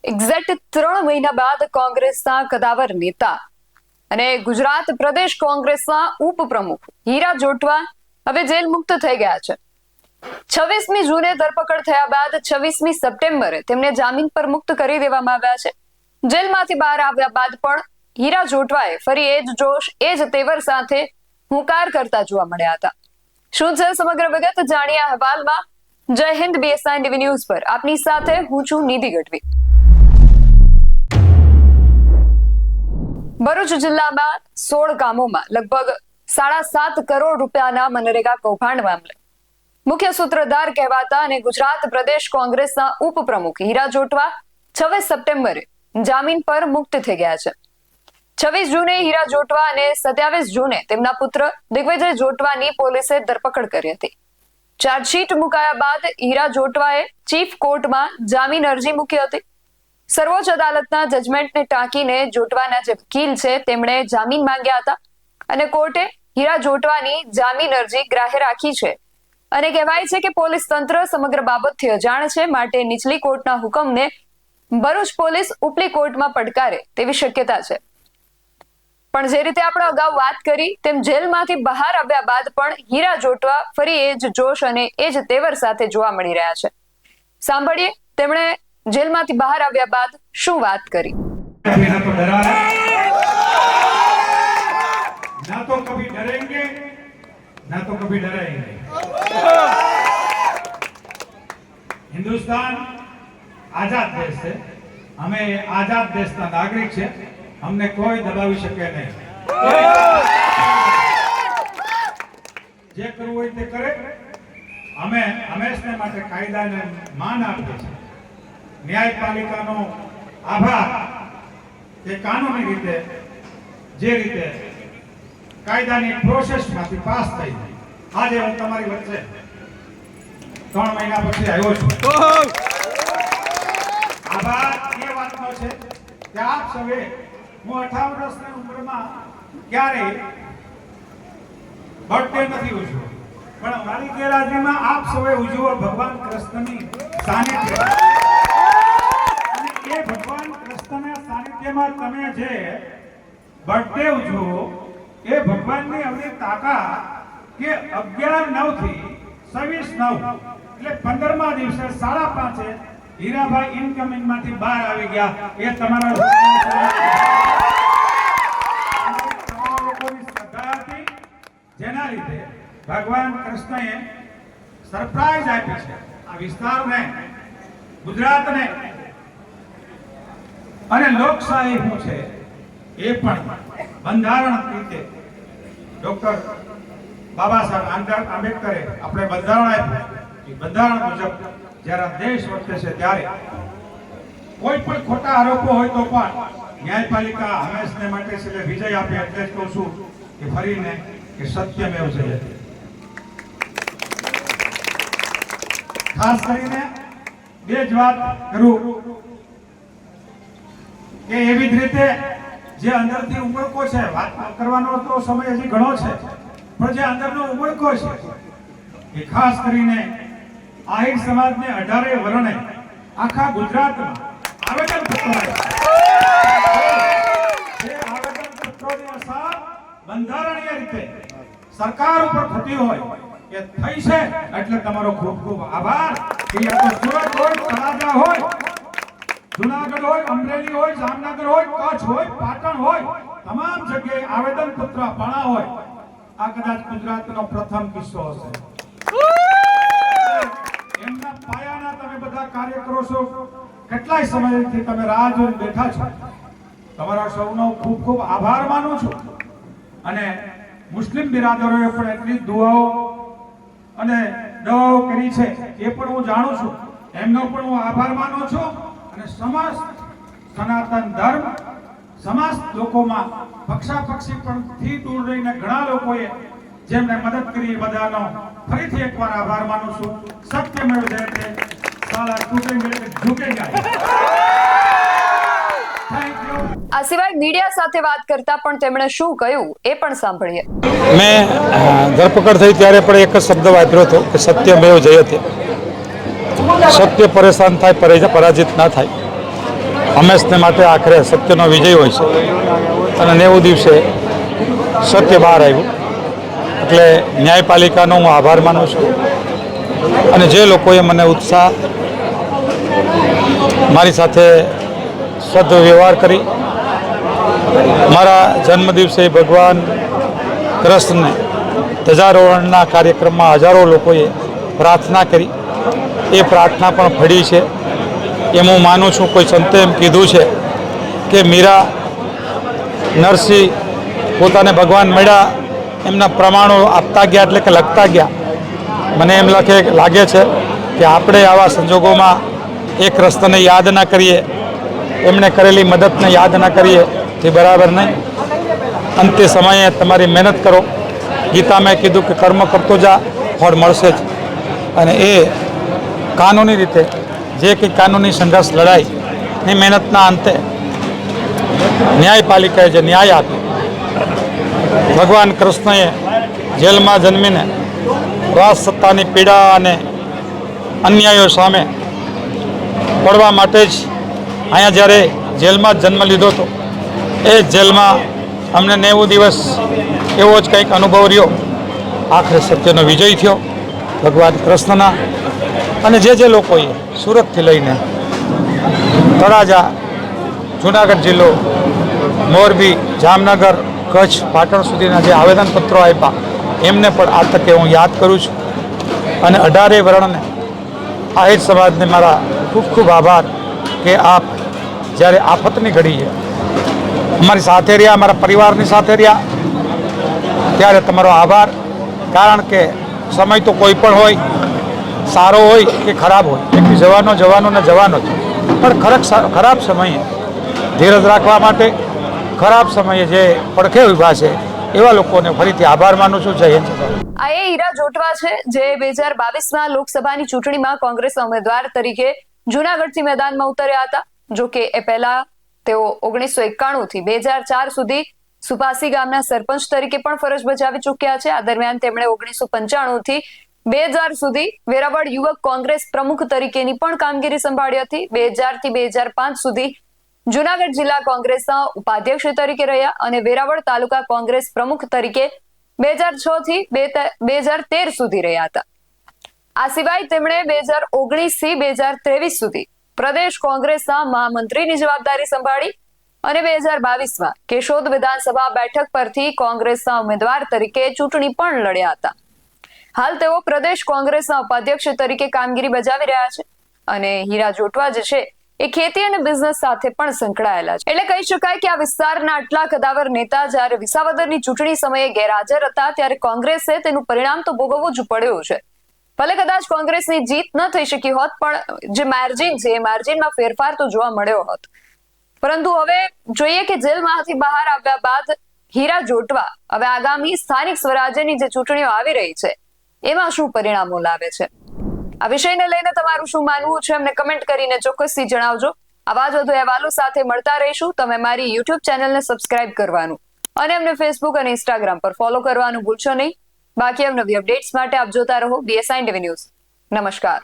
Exact 3 મહિના બાદ કોંગ્રેસના કદાવર નેતા અને ગુજરાત પ્રદેશ કોંગ્રેસના ઉપપ્રમુખ હીરા જોટવા હવે જેલ મુક્ત થઈ ગયા છે। 26મી જૂને ધરપકડ થયા બાદ 26મી સપ્ટેમ્બરે તેમને જામીન પર મુક્ત કરી દેવામાં આવ્યા છે। જેલમાંથી બહાર આવ્યા બાદ પણ હીરા જોટવાએ ફરી એ જ જોશ, એ જ તેવર સાથે હુંકાર કરતા જોવા મળ્યા હતા। શું છે સમગ્ર વિગત જાણીએ અહેવાલમાં। જય હિન્દ, BSI ટીવી ન્યૂઝ પર આપની સાથે હું છું નિધિ ગઢવી। ભરૂચ જિલ્લામાં 16 ગામોમાં લગભગ 7.5 કરોડ રૂપિયાના મનરેગા કૌભાંડ મામલે મુખ્ય સૂત્રધાર કહેવાતા અને ગુજરાત પ્રદેશ કોંગ્રેસના ઉપપ્રમુખ હીરા જોટવા 26 સપ્ટેમ્બરે જામીન પર મુક્ત થઈ ગયા છે। 26 જૂને હીરા જોટવા અને 27 જૂને તેમના પુત્ર દિગ્વિજય જોટવાની પોલીસે ધરપકડ કરી હતી। ચાર્જશીટ મુકાયા બાદ હીરા જોટવાએ ચીફ કોર્ટમાં જામીન અરજી મૂકી હતી। સર્વોચ્ચ અદાલતના જજમેન્ટને ટાંકીને જોટવાના જે વકીલ છે તેમણે જામીન માંગ્યા હતા અને કોર્ટે હીરા જોટવાની જામીન અરજી ગ્રાહ્ય રાખી છે અને કહેવાય છે કે પોલીસ તંત્ર સમગ્ર બાબતથી અજાણ છે, માટે નીચલી કોર્ટના હુકમને ભરૂચ પોલીસ ઉપલી કોર્ટમાં પડકારે તેવી શક્યતા છે। પણ જે રીતે આપણે અગાઉ વાત કરી તેમ જેલમાંથી બહાર આવ્યા બાદ પણ હીરા જોટવા ફરી એ જ જોશ અને એ જ તેવર સાથે જોવા મળી રહ્યા છે। સાંભળીએ તેમણે જેલમાંથી બહાર આવ્યા બાદ શું વાત કરી। ना तो कभी डरेंगे ना तो कभी डराएंगे। हिंदुस्तान आजाद देश है, हमें आजाद देश का नागरिक है, हमने कोई दबावी શકે નહીં। જે કરવું હોય તે કરે। અમે હંમેશા માટે કાયદાને માન આપીએ છીએ। ન્યાયપાલિકાનો આભાર કે કાનૂની રીતે જે રીતે કાયદાની પ્રોસેસમાંથી પાસ થઈ આજે હું તમારી વચ્ચે 3 મહિના પછી આવ્યો છું। આભાર એ વાતનો છે કે આપ સૌએ હું 58 વર્ષની ઉંમરમાં ક્યારેય બર્થડે નથી ઉજવ્યો, પણ મારી ગેરહાજરીમાં આપ સૌએ ઉજવો ભગવાન કૃષ્ણની સાનિધ્ય। અને એ ભગવાન કૃષ્ણના સાનિધ્યમાં તમે જે બર્થડે ઉજવો એ ભગવાનની અવળી તાકાત કે 11/9 થી 26/9 એટલે 15મા દિવસે 5:30 હીરાભાઈ ઇનકમિંગ માંથી બહાર આવી ગયા। એ તમારા લોકોની શ્રદ્ધા હતી, જેના લીધે ભગવાન કૃષ્ણએ સરપ્રાઈઝ આપી છે આ વિસ્તારને, ગુજરાતને। અને લોકશાહી શું છે એ પણ બંધારણ રીતે ડોક્ટર બાબા સાહેબ આંબેડકરે આપણે બંધારણ આપ્યું, એ બંધારણ મુજબ જ્યારે દેશ વર્તે છે ત્યારે કોઈ પણ ખોટા આરોપો હોય તો પણ ન્યાયપાલિકા હંમેશને માટે છે વિજય આપે। એટલે જ કહું છું કે ફરીને કે સત્યમેવ જયતે। ખાસ કરીને બે જ વાત કરું કે એવી જ રીતે જે અંદરથી ઉમળકો છે, વાત કરવાનો તો સમય હજી ઘણો છે, પણ જે અંદરનો ઉમળકો છે એ ખાસ કરીને આહિર સમાજને 18 વર્ણે આખા ગુજરાતમાં આવેદન પત્રો જે આવેદન પત્રોની અસર બંધારણીય રીતે સરકાર ઉપર થતી હોય એ થઈ છે। એટલે તમારો ખૂબ ખૂબ આભાર। કે આ તો સુરત હોય, તળાજા હોય, જુનાગઢ હોય, અમરેલી હોય, જામનગર હોય, કચ્છ હોય, પાટણ હોય, તમામ જગ્યાએ આવેદન પત્ર આપણા હોય। આ કદાચ ગુજરાતનો પ્રથમ કિસ્સો હશે। એમના પાયાના તમે બધા કાર્યકરો છો, કેટલાય સમયથી તમે રાહ જોઈને બેઠા છો। તમારા સૌનો ખૂબ ખૂબ આભાર માનું છું। અને મુસ્લિમ બિરાદરોએ પણ એટલી દુઆઓ અને દવાઓ કરી છે એ પણ હું જાણું છું, એમનો પણ હું આભાર માનું છું। અને સમસ્ત સનાતન ધર્મ સમસ્ત લોકોમાં પક્ષાપક્ષી પણ થી દૂર રહીને ઘણા લોકોએ જેમને મદદ કરી બધાનો ફરીથી એકવાર આભાર માનું છું। સત્યમેવ જયતે, સાલા ટૂટેંગે ઝુકેગા। Thank you. આ સિવાય મીડિયા સાથે વાત કરતા પણ તેમણે શું કહ્યું એ પણ સાંભળીએ। મેં ધરપકડ થઈ ત્યારે પણ એક જ શબ્દ વાપર્યો હતો કે સત્યમેવ જયતે। સત્ય પરેશાન થાય, પરાજિત ના થાય। હંમેશને માટે આખરે સત્યનો વિજય હોય છે અને 90 દિવસે સત્ય બહાર આવ્યું. એટલે ન્યાયપાલિકાનો હું આભાર માનું છું અને જે લોકોએ મને ઉત્સાહ મારી સાથે સદવ્યવહાર કરી મારા જન્મદિવસે ભગવાન કૃષ્ણને ધ્વજારોહણના કાર્યક્રમમાં હજારો લોકોએ પ્રાર્થના કરી. એ પ્રાર્થના પણ ફળી છે એમ હું માનું છું. કોઈ સંતે એમ કીધું છે કે મીરા નરસિંહ પોતાને ભગવાન મળ્યા એમના પ્રમાણો આપતા ગયા એટલે કે લખતા ગયા. મને એમ લાગે છે કે આપણે આવા સંજોગોમાં એ કૃષ્ણને યાદ ના કરીએ, એમણે કરેલી મદદને યાદ ના કરીએ તે બરાબર નહીં. અંતે સમયે તમારી મહેનત કરો. ગીતામાં કીધું કે કર્મ કરતો જા, ફળ મળશે જ. અને એ કાનૂની રીતે જે કંઈ કાનૂની સંઘર્ષ લડાઈની મહેનતના અંતે ન્યાયપાલિકાએ જે ન્યાય આપ્યો, ભગવાન કૃષ્ણએ જેલમાં જન્મીને રાજ સત્તાની પીડા અને અન્યાયો સામે પડવા માટે જ અહીંયા જ્યારે જેલમાં જ જન્મ લીધો હતો, એ જ જેલમાં અમને 90 દિવસ એવો જ કંઈક અનુભવ રહ્યો. આખરે સત્યનો વિજય થયો ભગવાન કૃષ્ણના. અને જે લોકોએ સુરતથી લઈને તળાજા, જુનાગઢ જિલ્લો, મોરબી, જામનગર, કચ્છ, પાટણ સુધીના જે આવેદનપત્રો આપ્યા એમને પણ આ તકે હું યાદ કરું છું. અને 18 વર્ણને આહિર સમાજને મારા ખૂબ ખૂબ આભાર કે આપ જ્યારે આફતની ઘડીએ અમારી સાથે રહ્યા, અમારા પરિવારની સાથે રહ્યા, ત્યારે તમારો આભાર. કારણ કે સમય તો કોઈ પણ હોય, સારો હોય કે ખરાબ હોય, એક જવાનો ને જવાનો જ. પણ ખરાબ સમયે ધીરજ રાખવા માટે, ખરાબ સમયે જે પડખે ઊભા છે એવા લોકોને ફરીથી આભાર માનું છું. જય હિન્દ. આ એ હીરા જોટવા છે જે 2022માં લોકસભાની ચૂંટણીમાં કોંગ્રેસના ઉમેદવાર તરીકે જૂનાગઢથી મેદાનમાં ઉતર્યા હતા. જો કે એ પહેલા તેઓ 1991 થી 2004 સુધી સુપાસી ગામના સરપંચ તરીકે પણ ફરજ બજાવી ચૂક્યા છે. આ દરમિયાન તેમણે 1995 થી 2000 સુધી વેરાવળ યુવક કોંગ્રેસ પ્રમુખ તરીકેની પણ કામગીરી સંભાળી હતી. 2000 થી 2005 સુધી જૂનાગઢ જિલ્લા કોંગ્રેસના ઉપાધ્યક્ષ તરીકે રહ્યા અને વેરાવળ તાલુકા કોંગ્રેસ પ્રમુખ તરીકે 2006 થી 2013 સુધી રહ્યા હતા. આ સિવાય તેમણે 2019 થી 2023 સુધી પ્રદેશ કોંગ્રેસના મહામંત્રીની જવાબદારી સંભાળી અને 2022માં કેશોદ વિધાનસભા બેઠક પરથી કોંગ્રેસના ઉમેદવાર તરીકે ચૂંટણી પણ લડ્યા હતા. હાલ તેઓ પ્રદેશ કોંગ્રેસના ઉપાધ્યક્ષ તરીકે કામગીરી બજાવી રહ્યા છે. અને હીરા જોટવા જે છે એ ખેતી અને બિઝનેસ સાથે પણ સંકળાયેલા છે. એટલે કહી શકાય કે આ વિસ્તારના આટલા કદાવર નેતા જ્યારે વિસાવદરની ચૂંટણી સમયે ગેરહાજર હતા ત્યારે કોંગ્રેસે તેનું પરિણામ તો ભોગવવું જ પડ્યું છે. ભલે કદાચ કોંગ્રેસની જીત ન થઈ શકી હોત, પણ જે માર્જિન છે એ માર્જિનમાં ફેરફાર તો જોવા મળ્યો હોત. પરંતુ હવે જોઈએ કે જેલમાંથી બહાર આવ્યા બાદ હીરા જોટવા હવે આગામી સ્થાનિક સ્વરાજ્યની જે ચૂંટણીઓ આવી રહી છે એમાં શું પરિણામો લાવે છે. આ વિષયને લઈને તમારું શું માનવું છે અમને કમેન્ટ કરીને ચોક્કસથી જણાવજો. આવા જ વધુ અહેવાલો સાથે મળતા રહીશું. તમે મારી YouTube ચેનલને સબસ્ક્રાઇબ કરવાનું અને અમને Facebook અને Instagram પર ફોલો કરવાનું ભૂલશો નહીં. બાકી નવી અપડેટ્સ માટે આપ જોતા રહો BSI TV ન્યૂઝ. નમસ્કાર.